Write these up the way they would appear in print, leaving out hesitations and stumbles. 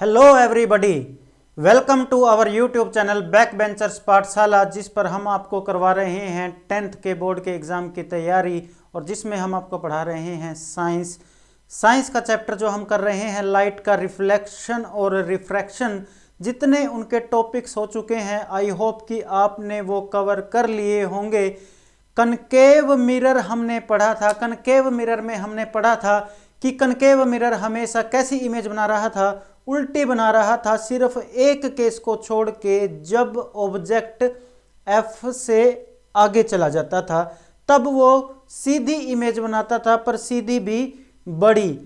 Hello everybody, welcome to our YouTube channel back benchers Pathshala, जिस पर हम आपको करवा रहे हैं 10th के बोर्ड के एग्ज़ाम की तैयारी और जिसमें हम आपको पढ़ा रहे हैं साइंस का चैप्टर जो हम कर रहे हैं लाइट का रिफ्लेक्शन और रिफ्रैक्शन। जितने उनके टॉपिक्स हो चुके हैं आई होप कि आपने वो कवर कर लिए होंगे। कनकेव मिरर हमने पढ़ा था। कनकेव मिरर में हमने पढ़ा था कि कनकेव मिरर हमेशा कैसी इमेज बना रहा था, उल्टी बना रहा था, सिर्फ एक केस को छोड़ के जब ऑब्जेक्ट एफ से आगे चला जाता था तब वो सीधी इमेज बनाता था, पर सीधी भी बड़ी।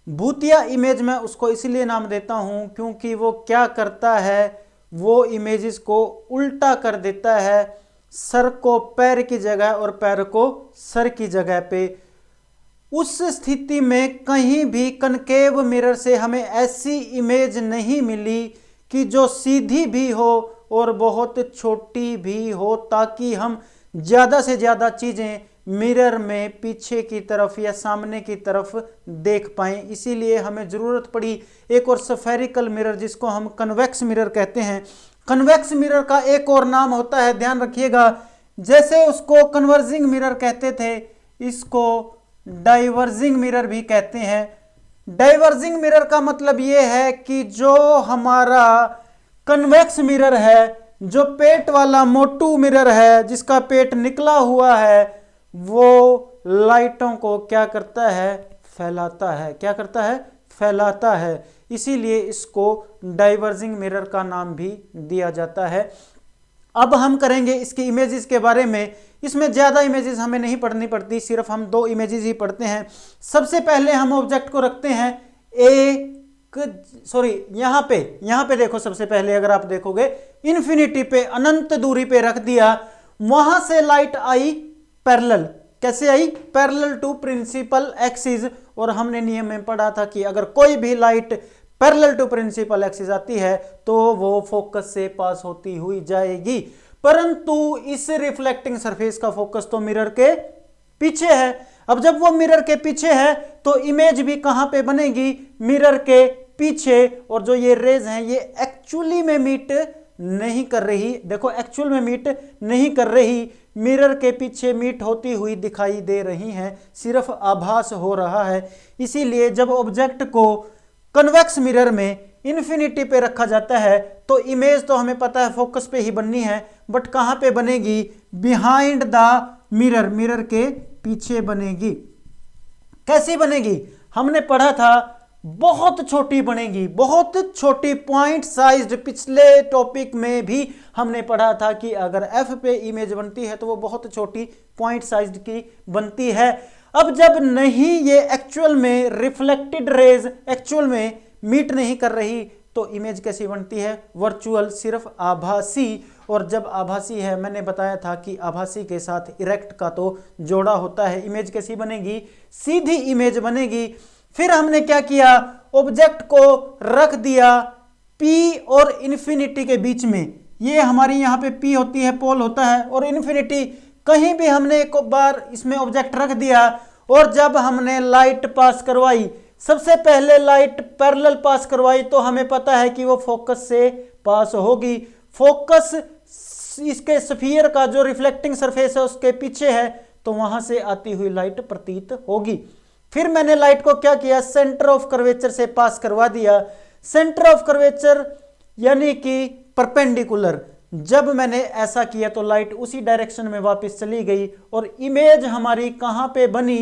भूतिया इमेज में उसको इसलिए नाम देता हूं क्योंकि वो क्या करता है, वो इमेजेस को उल्टा कर देता है, सर को पैर की जगह और पैर को सर की जगह पे। उस स्थिति में कहीं भी कनकेव मिरर से हमें ऐसी इमेज नहीं मिली कि जो सीधी भी हो और बहुत छोटी भी हो, ताकि हम ज़्यादा से ज़्यादा चीज़ें मिरर में पीछे की तरफ या सामने की तरफ देख पाएँ। इसीलिए हमें ज़रूरत पड़ी एक और स्फेरिकल मिरर, जिसको हम कन्वेक्स मिरर कहते हैं। कन्वेक्स मिरर का एक और नाम होता है, ध्यान रखिएगा, जैसे उसको कन्वर्जिंग मिरर कहते थे, इसको डाइवर्जिंग मिरर भी कहते हैं। डाइवर्जिंग मिरर का मतलब ये है कि जो हमारा कन्वेक्स मिरर है, जो पेट वाला मोटू मिरर है, जिसका पेट निकला हुआ है, वो लाइटों को क्या करता है, फैलाता है। क्या करता है, फैलाता है। इसीलिए इसको डाइवर्जिंग मिरर का नाम भी दिया जाता है। अब हम करेंगे इसकी इमेजेस के बारे में। इसमें ज़्यादा इमेजेस हमें नहीं पढ़नी पड़ती, सिर्फ हम 2 इमेजेस ही पढ़ते हैं। सबसे पहले हम ऑब्जेक्ट को रखते हैं यहाँ पे देखो, सबसे पहले अगर आप देखोगे इन्फिनिटी पे, अनंत दूरी पे रख दिया। वहां से लाइट आई पैरेलल। कैसे आई, पैरेलल टू प्रिंसिपल एक्सिस। और हमने नियम में पढ़ा था कि अगर कोई भी light parallel to principal axis आती है तो वो फोकस से पास होती हुई जाएगी। परंतु इस रिफ्लेक्टिंग सरफेस का फोकस तो मिरर के पीछे है। अब जब वो मिरर के पीछे है तो इमेज भी कहां पे बनेगी, मिरर के पीछे। और जो ये रेज हैं ये एक्चुअली में मीट नहीं कर रही, देखो एक्चुअल में मीट नहीं कर रही, मिरर के पीछे मीट होती हुई दिखाई दे रही हैं, सिर्फ आभास हो रहा है। इसीलिए जब ऑब्जेक्ट को कन्वेक्स मिरर में इन्फिनिटी पे रखा जाता है तो इमेज तो हमें पता है फोकस पे ही बननी है, बट कहां पे बनेगी, बिहाइंड द मिरर, मिरर के पीछे बनेगी। कैसी बनेगी, हमने पढ़ा था बहुत छोटी बनेगी, बहुत छोटी, पॉइंट साइज्ड। पिछले टॉपिक में भी हमने पढ़ा था कि अगर एफ पे इमेज बनती है तो वो बहुत छोटी पॉइंट साइज्ड की बनती है। अब जब नहीं ये एक्चुअल में रिफ्लेक्टेड रेज एक्चुअल में मीट नहीं कर रही तो इमेज कैसी बनती है, वर्चुअल, सिर्फ आभासी। और जब आभासी है, मैंने बताया था कि आभासी के साथ इरेक्ट का तो जोड़ा होता है। इमेज कैसी बनेगी, सीधी इमेज बनेगी। फिर हमने क्या किया, ऑब्जेक्ट को रख दिया P और इन्फिनिटी के बीच में। ये हमारी यहाँ पे P होती है, पोल होता है, और इन्फिनिटी कहीं भी हमने एक बार इसमें ऑब्जेक्ट रख दिया। और जब हमने लाइट पास करवाई, सबसे पहले लाइट पैरेलल पास करवाई, तो हमें पता है कि वो फोकस से पास होगी। फोकस इसके स्फीयर का जो रिफ्लेक्टिंग सरफेस है उसके पीछे है, तो वहां से आती हुई लाइट प्रतीत होगी। फिर मैंने लाइट को क्या किया, सेंटर ऑफ कर्वेचर से पास करवा दिया। सेंटर ऑफ कर्वेचर यानी कि परपेंडिकुलर। जब मैंने ऐसा किया तो लाइट उसी डायरेक्शन में वापस चली गई और इमेज हमारी कहां पे बनी,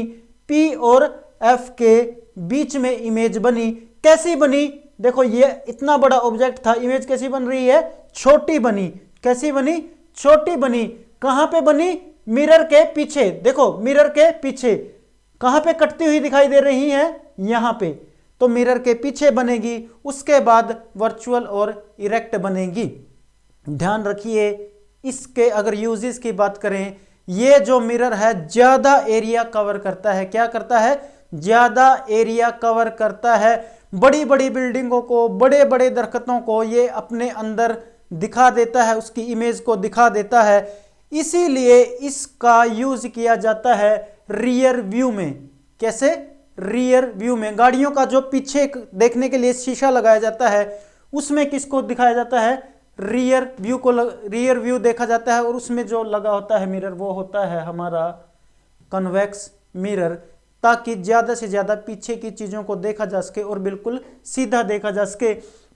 P और F के बीच में इमेज बनी। कैसी बनी, देखो ये इतना बड़ा ऑब्जेक्ट था, इमेज कैसी बन रही है, छोटी बनी। कैसी बनी, छोटी बनी। कहां पे बनी, मिरर के पीछे। देखो मिरर के पीछे कहां पे कटती हुई दिखाई दे रही है, यहां पे, तो मिरर के पीछे बनेगी। उसके बाद वर्चुअल और इरेक्ट बनेगी। ध्यान रखिए, इसके अगर यूजेस की बात करें, ये जो मिरर है ज्यादा एरिया कवर करता है। क्या करता है, ज्यादा एरिया कवर करता है। बड़ी बड़ी बिल्डिंगों को, बड़े बड़े दरख्तों को ये अपने अंदर दिखा देता है, उसकी इमेज को दिखा देता है। इसीलिए इसका यूज किया जाता है रियर व्यू में। कैसे, रियर व्यू में। गाड़ियों का जो पीछे देखने के लिए शीशा लगाया जाता है उसमें किसको दिखाया जाता है, रियर व्यू को, रियर व्यू देखा जाता है, और उसमें जो लगा होता है मिरर वो होता है हमारा कन्वेक्स मिरर, ताकि ज्यादा से ज्यादा पीछे की चीजों को देखा जा सके और बिल्कुल सीधा देखा जा सके।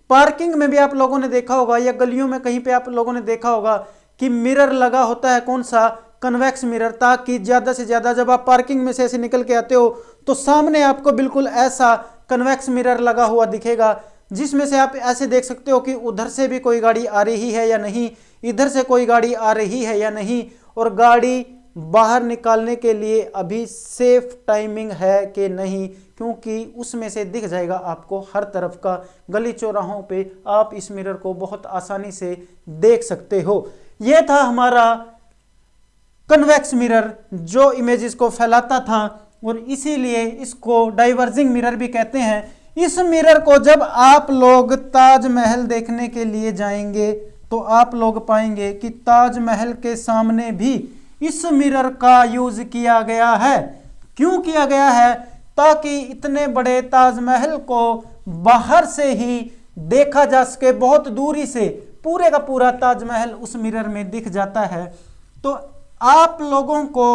पार्किंग में भी आप लोगों ने देखा होगा या गलियों में कहीं पे आप लोगों ने देखा होगा कि मिरर लगा होता है, कौन सा, कन्वेक्स मिरर, ताकि ज्यादा से ज्यादा जब आप पार्किंग में से ऐसे निकल के आते हो तो सामने आपको बिल्कुल ऐसा कन्वेक्स मिरर लगा हुआ दिखेगा, जिसमें से आप ऐसे देख सकते हो कि उधर से भी कोई गाड़ी आ रही है या नहीं, इधर से कोई गाड़ी आ रही है या नहीं, और गाड़ी बाहर निकालने के लिए अभी सेफ टाइमिंग है कि नहीं, क्योंकि उसमें से दिख जाएगा आपको हर तरफ का, गली चौराहों पे आप इस मिरर को बहुत आसानी से देख सकते हो। यह था हमारा कन्वेक्स मिरर जो इमेजेस को फैलाता था, और इसीलिए इसको डाइवर्जिंग मिरर भी कहते हैं। इस मिरर को जब आप लोग ताजमहल देखने के लिए जाएंगे तो आप लोग पाएंगे कि ताजमहल के सामने भी इस मिरर का यूज किया गया है। क्यों किया गया है? ताकि इतने बड़े ताजमहल को बाहर से ही देखा जा सके, बहुत दूरी से पूरे का पूरा ताजमहल उस मिरर में दिख जाता है। तो आप लोगों को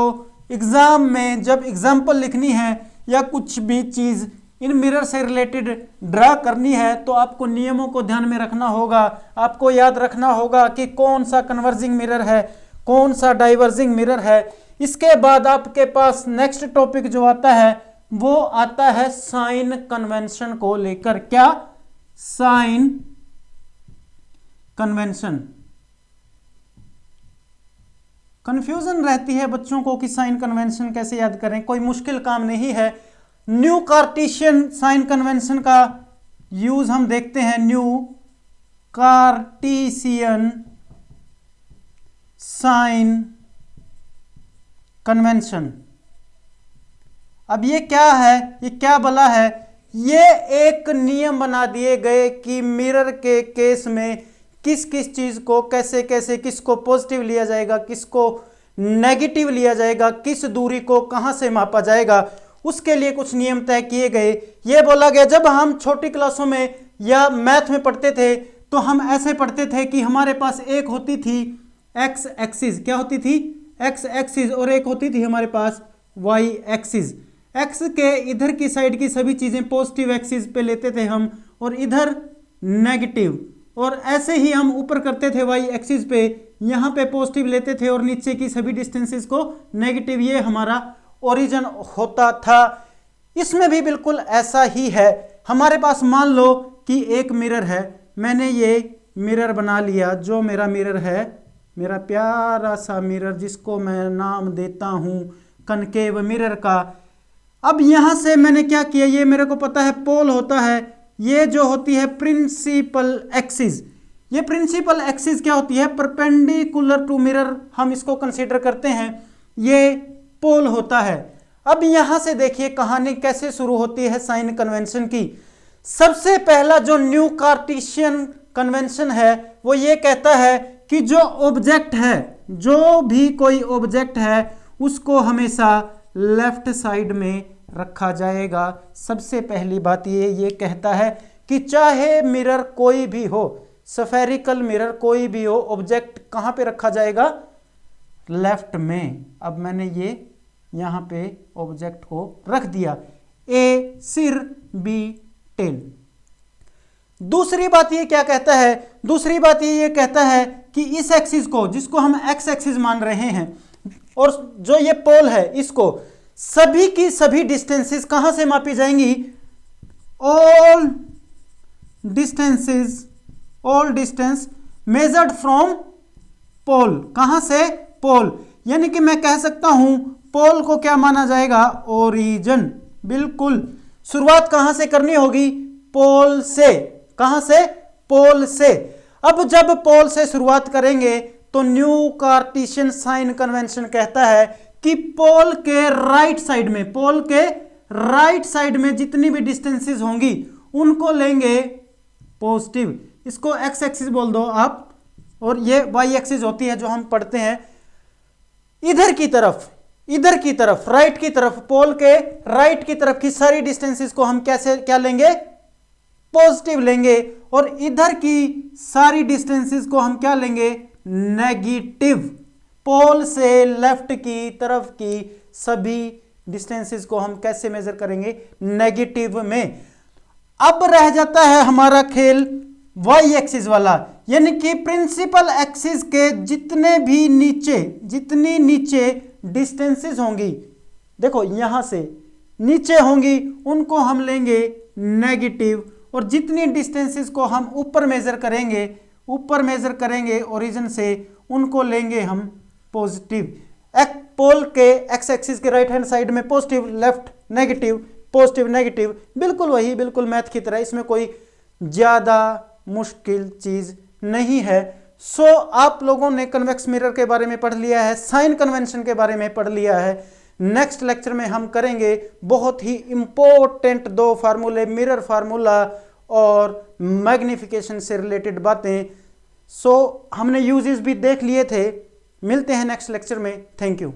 एग्जाम में जब एग्जाम्पल लिखनी है या कुछ भी चीज इन मिरर से रिलेटेड ड्रा करनी है तो आपको नियमों को ध्यान में रखना होगा। आपको याद रखना होगा कि कौन सा कन्वर्जिंग मिरर है, कौन सा डाइवर्जिंग मिरर है। इसके बाद आपके पास नेक्स्ट टॉपिक जो आता है वो आता है साइन कन्वेंशन को लेकर। क्या? Sign convention. कंफ्यूजन रहती है बच्चों को कि साइन कन्वेंशन कैसे याद करें, कोई मुश्किल काम नहीं है। न्यू कार्टेशियन साइन कन्वेंशन का यूज हम देखते हैं, न्यू कार्टेशियन साइन कन्वेंशन। अब ये क्या है, ये क्या बला है? ये एक नियम बना दिए गए कि मिरर के केस में किस किस चीज को कैसे कैसे, किसको पॉजिटिव लिया जाएगा, किसको नेगेटिव लिया जाएगा, किस दूरी को कहां से मापा जाएगा, उसके लिए कुछ नियम तय किए गए। ये बोला गया, जब हम छोटी क्लासों में या मैथ में पढ़ते थे तो हम ऐसे पढ़ते थे कि हमारे पास एक होती थी एक्स एक्सिस, क्या होती थी? एक्स एक्सिस, और एक होती थी हमारे पास वाई एक्सिस। एक्स के इधर की साइड की सभी चीजें पॉजिटिव एक्सिस पे लेते थे हम, और इधर नेगेटिव, और ऐसे ही हम ऊपर करते थे वाई एक्सिस पे, यहाँ पे पॉजिटिव लेते थे और नीचे की सभी डिस्टेंसेस को नेगेटिव। ये हमारा ओरिजिन होता था। इसमें भी बिल्कुल ऐसा ही है। हमारे पास मान लो कि एक मिरर है, मैंने ये मिरर बना लिया, जो मेरा मिरर है, मेरा प्यारा सा मिरर जिसको मैं नाम देता हूं कनकेव मिरर का। अब यहां से मैंने क्या किया, ये मेरे को पता है पोल होता है, ये जो होती है प्रिंसिपल एक्सिस। ये प्रिंसिपल एक्सिस क्या होती है? परपेंडिकुलर टू मिरर हम इसको कंसीडर करते हैं, ये पोल होता है। अब यहां से देखिए कहानी कैसे शुरू होती है साइन कन्वेंशन की। सबसे पहला जो न्यू कार्टेशियन कन्वेंशन है वो ये कहता है कि जो ऑब्जेक्ट है, जो भी कोई ऑब्जेक्ट है, उसको हमेशा लेफ्ट साइड में रखा जाएगा। सबसे पहली बात ये कहता है कि चाहे मिरर कोई भी हो, स्फेरिकल मिरर कोई भी हो, ऑब्जेक्ट कहां पे रखा जाएगा? लेफ्ट में। अब मैंने ये यहां पे ऑब्जेक्ट को रख दिया, ए सिर, बी टेल। दूसरी बात ये क्या कहता है? दूसरी बात ये कहता है कि इस एक्सिस को, जिसको हम एक्स एक्सिस मान रहे हैं, और जो ये पोल है, इसको सभी की सभी डिस्टेंसेस कहां से मापी जाएंगी? All distance measured from pole. कहां से? पोल। यानी कि मैं कह सकता हूं पोल को क्या माना जाएगा? ओरिजिन। बिल्कुल। शुरुआत कहां से करनी होगी? पोल से। कहां से? पोल से। अब जब पोल से शुरुआत करेंगे तो न्यू कार्टेशियन साइन कन्वेंशन कहता है कि पोल के राइट साइड में, पोल के राइट साइड में जितनी भी डिस्टेंसेस होंगी उनको लेंगे पॉजिटिव। इसको एक्स एक्सिस बोल दो आप, और ये वाई एक्सिस होती है जो हम पढ़ते हैं। इधर की तरफ इधर की तरफ राइट की तरफ, पोल के राइट की तरफ की सारी डिस्टेंसेस को हम कैसे क्या लेंगे, पॉजिटिव लेंगे, और इधर की सारी डिस्टेंसेस को हम क्या लेंगे, नेगेटिव। पोल से लेफ्ट की तरफ की सभी डिस्टेंसेस को हम कैसे मेजर करेंगे, नेगेटिव में। अब रह जाता है हमारा खेल वाई एक्सिस वाला, यानी कि प्रिंसिपल एक्सिस के जितने भी जितनी नीचे डिस्टेंसेस होंगी, देखो यहां से नीचे होंगी, उनको हम लेंगे नेगेटिव, और जितनी डिस्टेंसेस को हम ऊपर मेजर करेंगे ओरिजिन से, उनको लेंगे हम पॉजिटिव। पोल के एक्स एक्सिस के राइट हैंड साइड में positive, left negative, positive negative, बिल्कुल वही, बिल्कुल मैथ की तरह, इसमें कोई ज्यादा मुश्किल चीज नहीं है। सो आप लोगों ने कन्वेक्स मिरर के बारे में पढ़ लिया है, साइन कन्वेंशन के बारे में पढ़ लिया है। नेक्स्ट लेक्चर में हम करेंगे बहुत ही इंपॉर्टेंट 2 फार्मूले, मिरर फार्मूला और मैग्निफिकेशन से रिलेटेड बातें। सो हमने यूजेस भी देख लिए थे। मिलते हैं नेक्स्ट लेक्चर में। Thank you.